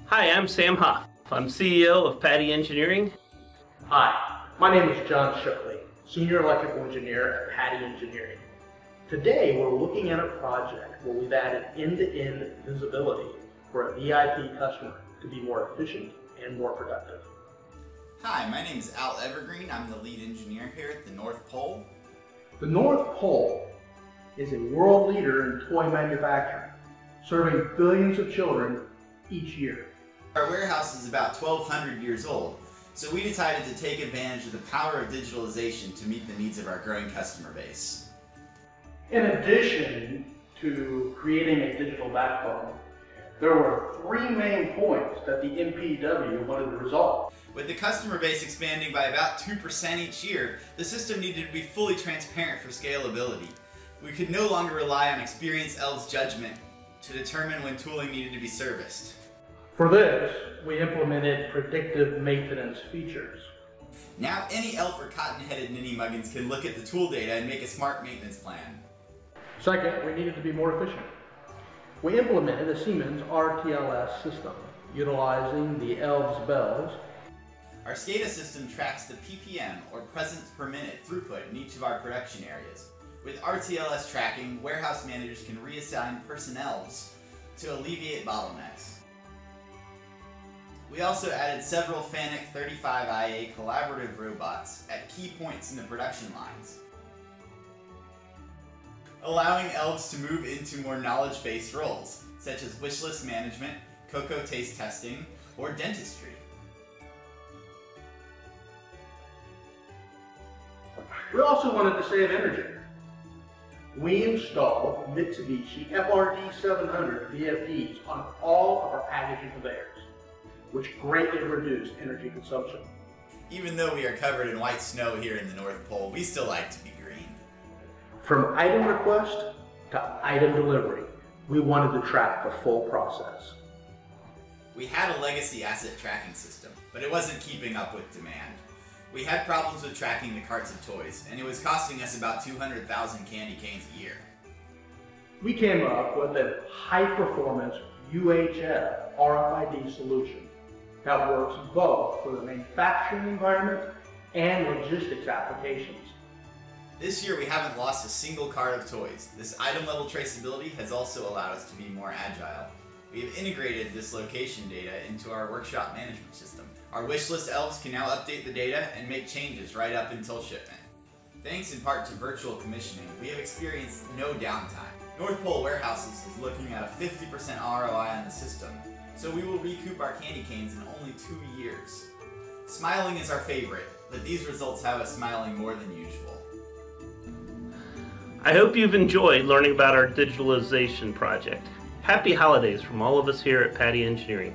Hi, I'm Sam Hoff. I'm CEO of Patti Engineering. Hi, my name is John Shookley, Senior Electrical Engineer at Patti Engineering. Today we're looking at a project where we've added end-to-end visibility for a VIP customer to be more efficient and more productive. Hi, my name is Al Evergreen. I'm the lead engineer here at the North Pole. The North Pole is a world leader in toy manufacturing, serving billions of children each year. Our warehouse is about 1,200 years old, so we decided to take advantage of the power of digitalization to meet the needs of our growing customer base. In addition to creating a digital backbone, there were three main points that the MPW wanted to resolve. With the customer base expanding by about 2% each year, the system needed to be fully transparent for scalability. We could no longer rely on experienced elves' judgment to determine when tooling needed to be serviced. For this, we implemented predictive maintenance features. Now any elf or cotton-headed ninny muggins can look at the tool data and make a smart maintenance plan. Second, we needed to be more efficient. We implemented a Siemens RTLS system, utilizing the elves' bells. Our SCADA system tracks the PPM, or presence per minute, throughput in each of our production areas. With RTLS tracking, warehouse managers can reassign personnels to alleviate bottlenecks. We also added several FANUC 35IA collaborative robots at key points in the production lines, allowing elves to move into more knowledge-based roles, such as wish list management, cocoa taste testing, or dentistry. We also wanted to save energy. We installed Mitsubishi FRD 700 VFDs on all of our packaging conveyors, which greatly reduced energy consumption. Even though we are covered in white snow here in the North Pole, we still like to be green. From item request to item delivery, we wanted to track the full process. We had a legacy asset tracking system, but it wasn't keeping up with demand. We had problems with tracking the carts of toys, and it was costing us about 200,000 candy canes a year. We came up with a high-performance UHF RFID solution that works both for the manufacturing environment and logistics applications. This year we haven't lost a single cart of toys. This item-level traceability has also allowed us to be more agile. We have integrated this location data into our workshop management system. Our wishlist elves can now update the data and make changes right up until shipment. Thanks in part to virtual commissioning, we have experienced no downtime. North Pole Warehouses is looking at a 50% ROI on the system, so we will recoup our candy canes in only 2 years. Smiling is our favorite, but these results have us smiling more than usual. I hope you've enjoyed learning about our digitalization project. Happy holidays from all of us here at Patti Engineering.